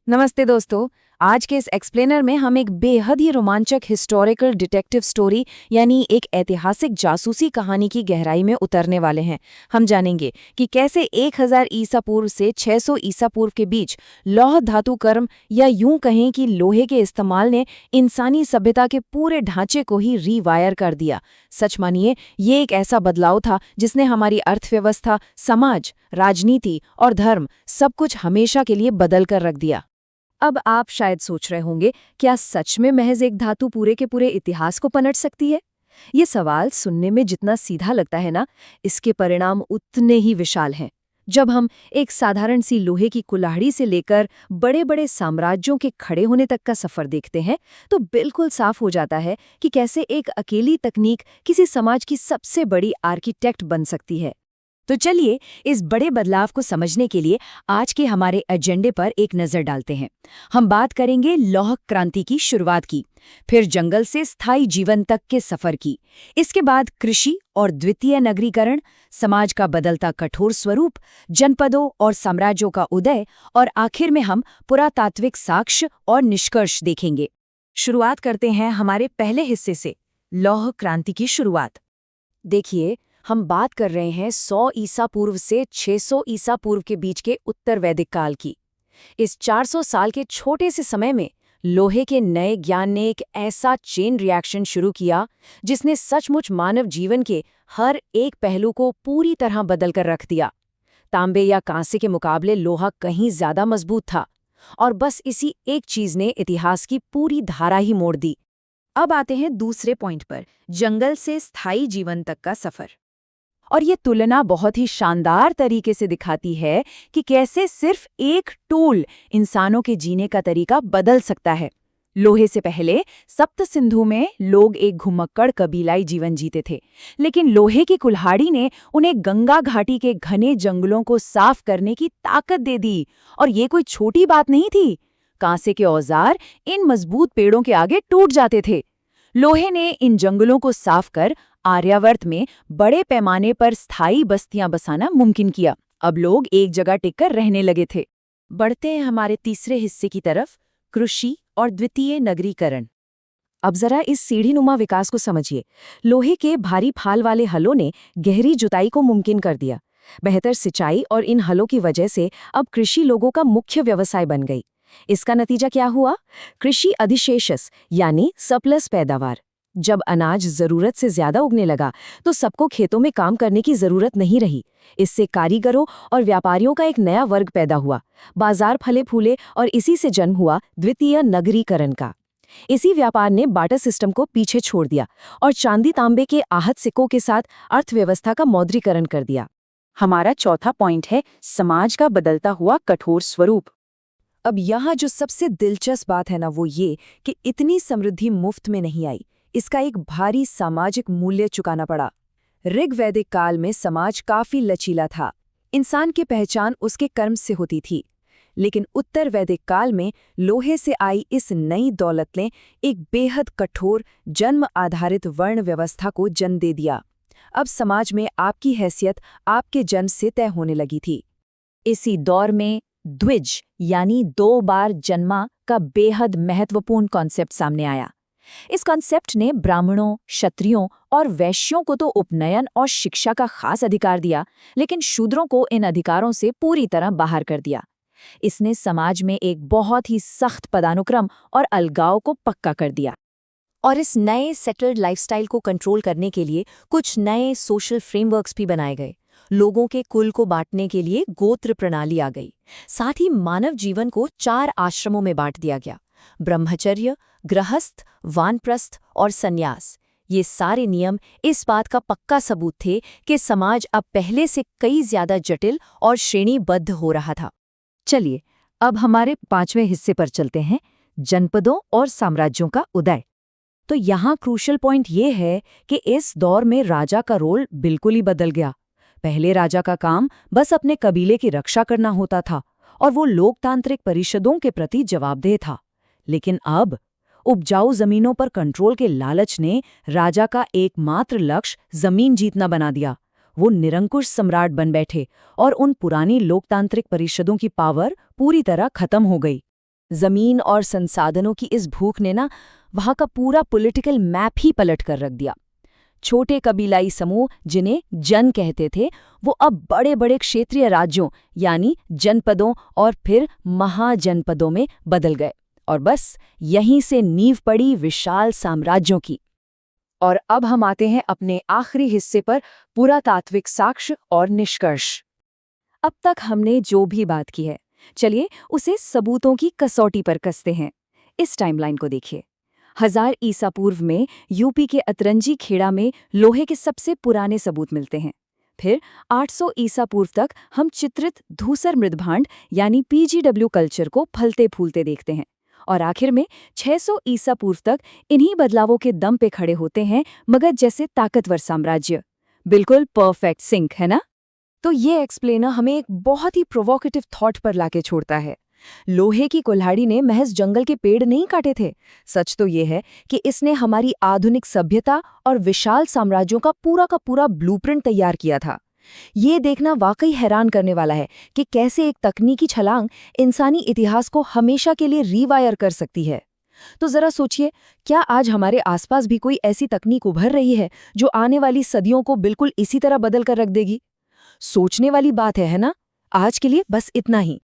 नमस्ते दोस्तों। आज के इस एक्सप्लेनर में हम एक बेहद ही रोमांचक हिस्टोरिकल डिटेक्टिव स्टोरी यानी एक ऐतिहासिक जासूसी कहानी की गहराई में उतरने वाले हैं। हम जानेंगे कि कैसे 1000 ईसा पूर्व से 600 ईसा पूर्व के बीच लौह धातु कर्म या यूं कहें कि लोहे के इस्तेमाल ने इंसानी सभ्यता के पूरे ढांचे को ही रीवायर कर दिया। सच मानिए, ये एक ऐसा बदलाव था जिसने हमारी अर्थव्यवस्था, समाज, राजनीति और धर्म सब कुछ हमेशा के लिए बदल कर रख दिया। अब आप शायद सोच रहे होंगे, क्या सच में महज एक धातु पूरे के पूरे इतिहास को पलट सकती है? ये सवाल सुनने में जितना सीधा लगता है ना, इसके परिणाम उतने ही विशाल हैं। जब हम एक साधारण सी लोहे की कुल्हाड़ी से लेकर बड़े-बड़े साम्राज्यों के खड़े होने तक का सफर देखते हैं, तो बिल्कुल साफ हो जाता है कि कैसे एक अकेली तकनीक किसी समाज की सबसे बड़ी आर्किटेक्ट बन सकती है। तो चलिए, इस बड़े बदलाव को समझने के लिए आज के हमारे एजेंडे पर एक नजर डालते हैं। हम बात करेंगे लौह क्रांति की शुरुआत की, फिर जंगल से स्थायी जीवन तक के सफर की, इसके बाद कृषि और द्वितीय नगरीकरण, समाज का बदलता कठोर स्वरूप, जनपदों और साम्राज्यों का उदय, और आखिर में हम पुरातात्विक साक्ष्य और निष्कर्ष देखेंगे। शुरुआत करते हैं हमारे पहले हिस्से से, लौह क्रांति की शुरुआत। देखिए, हम बात कर रहे हैं 100 ईसा पूर्व से 600 ईसा पूर्व के बीच के उत्तर वैदिक काल की। इस 400 साल के छोटे से समय में लोहे के नए ज्ञान ने एक ऐसा चेन रिएक्शन शुरू किया जिसने सचमुच मानव जीवन के हर एक पहलू को पूरी तरह बदल कर रख दिया। तांबे या कांसे के मुकाबले लोहा कहीं ज्यादा मजबूत था, और बस इसी एक चीज ने इतिहास की पूरी धारा ही मोड़ दी। अब आते हैं दूसरे पॉइंट पर, जंगल से स्थायी जीवन तक का सफर। और ये तुलना बहुत ही शानदार तरीके से दिखाती है कि कैसे सिर्फ एक टूल इंसानों के जीने का तरीका बदल सकता है। लोहे से पहले सप्त सिंधु में लोग एक घुमक्कड़ कबीलाई जीवन जीते थे, लेकिन लोहे की कुल्हाड़ी ने उन्हें गंगा घाटी के घने जंगलों को साफ करने की ताकत दे दी। और ये कोई छोटी बात नहीं थी। कांसे के औजार इन मजबूत पेड़ों के आगे टूट जाते थे। लोहे ने इन जंगलों को साफ कर आर्यावर्त में बड़े पैमाने पर स्थायी बस्तियां बसाना मुमकिन किया। अब लोग एक जगह टिककर रहने लगे थे। बढ़ते हैं हमारे तीसरे हिस्से की तरफ, कृषि और द्वितीय नगरीकरण। अब जरा इस सीढ़ीनुमा विकास को समझिए। लोहे के भारी फाल वाले हलों ने गहरी जुताई को मुमकिन कर दिया। बेहतर सिंचाई और इन हलों की वजह से अब कृषि लोगों का मुख्य व्यवसाय बन गई। इसका नतीजा क्या हुआ? कृषि अधिशेषस यानी सरप्लस पैदावार। जब अनाज जरूरत से ज्यादा उगने लगा तो सबको खेतों में काम करने की जरूरत नहीं रही। इससे कारीगरों और व्यापारियों का एक नया वर्ग पैदा हुआ। बाजार फले फूले और इसी से जन्म हुआ द्वितीय नगरीकरण का। इसी व्यापार ने बार्टर सिस्टम को पीछे छोड़ दिया और चांदी तांबे के आहत सिक्कों के साथ अर्थव्यवस्था का मौद्रीकरण कर दिया। हमारा चौथा पॉइंट है, समाज का बदलता हुआ कठोर स्वरूप। अब यहाँ जो सबसे दिलचस्प बात है ना, वो ये कि इतनी समृद्धि मुफ्त में नहीं आई। इसका एक भारी सामाजिक मूल्य चुकाना पड़ा। ऋग्वैदिक काल में समाज काफी लचीला था। इंसान की पहचान उसके कर्म से होती थी। लेकिन उत्तर वैदिक काल में लोहे से आई इस नई दौलत ने एक बेहद कठोर जन्म आधारित वर्ण व्यवस्था को जन्म दे दिया। अब समाज में आपकी हैसियत आपके जन्म से तय होने लगी थी। इसी दौर में द्विज यानी 2 बार जन्मा का बेहद महत्वपूर्ण कॉन्सेप्ट सामने आया। इस कॉन्सेप्ट ने ब्राह्मणों, क्षत्रियों और वैश्यों को तो उपनयन और शिक्षा का खास अधिकार दिया, लेकिन शूद्रों को इन अधिकारों से पूरी तरह बाहर कर दिया। इसने समाज में एक बहुत ही सख्त पदानुक्रम और अलगाव को पक्का कर दिया। और इस नए सेटल्ड लाइफस्टाइल को कंट्रोल करने के लिए कुछ नए सोशल फ्रेमवर्क्स भी बनाए गए। लोगों के कुल को बांटने के लिए गोत्र प्रणाली आ गई। साथ ही मानव जीवन को 4 आश्रमों में बांट दिया गया: ब्रह्मचर्य, गृहस्थ, वानप्रस्थ और सन्यास। ये सारे नियम इस बात का पक्का सबूत थे कि समाज अब पहले से कई ज्यादा जटिल और श्रेणीबद्ध हो रहा था। चलिए, अब हमारे 5वें हिस्से पर चलते हैं, जनपदों और साम्राज्यों का उदय। तो यहाँ क्रूशल पॉइंट ये है कि इस दौर में राजा का रोल बिल्कुल ही बदल गया। पहले राजा का काम बस अपने कबीले की रक्षा करना होता था और वो लोकतांत्रिक परिषदों के प्रति जवाबदेह था। लेकिन अब उपजाऊ जमीनों पर कंट्रोल के लालच ने राजा का एकमात्र लक्ष्य जमीन जीतना बना दिया। वो निरंकुश सम्राट बन बैठे और उन पुरानी लोकतांत्रिक परिषदों की पावर पूरी तरह खत्म हो गई। जमीन और संसाधनों की इस भूख ने ना वहां का पूरा पॉलिटिकल मैप ही पलट कर रख दिया। छोटे कबीलाई समूह जिन्हें जन कहते थे, वो अब बड़े बड़े क्षेत्रीय राज्यों यानी जनपदों और फिर महाजनपदों में बदल गए। और बस यहीं से नींव पड़ी विशाल साम्राज्यों की। और अब हम आते हैं अपने आखिरी हिस्से पर, पुरातात्विक साक्ष्य और निष्कर्ष। अब तक हमने जो भी बात की है, चलिए उसे सबूतों की कसौटी पर कसते हैं। इस टाइमलाइन को देखिए। 1000 ईसा पूर्व में यूपी के अतरंजी खेड़ा में लोहे के सबसे पुराने सबूत मिलते हैं। फिर 800 ईसा पूर्व तक हम चित्रित धूसर मृदभांड यानी पीजीडब्ल्यू कल्चर को फलते फूलते देखते हैं। और आखिर में 600 ईसा पूर्व तक इन्हीं बदलावों के दम पे खड़े होते हैं मगध जैसे ताकतवर साम्राज्य। बिल्कुल परफेक्ट सिंक, है ना? तो ये एक्सप्लेनर हमें एक बहुत ही प्रोवोकेटिव थॉट पर लाके छोड़ता है। लोहे की कुल्हाड़ी ने महज जंगल के पेड़ नहीं काटे थे। सच तो ये है कि इसने हमारी आधुनिक सभ्यता और विशाल साम्राज्यों का पूरा ब्लूप्रिंट तैयार किया था। ये देखना वाकई हैरान करने वाला है कि कैसे एक तकनीकी छलांग इंसानी इतिहास को हमेशा के लिए रीवायर कर सकती है। तो जरा सोचिए, क्या आज हमारे आसपास भी कोई ऐसी तकनीक उभर रही है जो आने वाली सदियों को बिल्कुल इसी तरह बदल कर रख देगी? सोचने वाली बात है ना? आज के लिए बस इतना ही।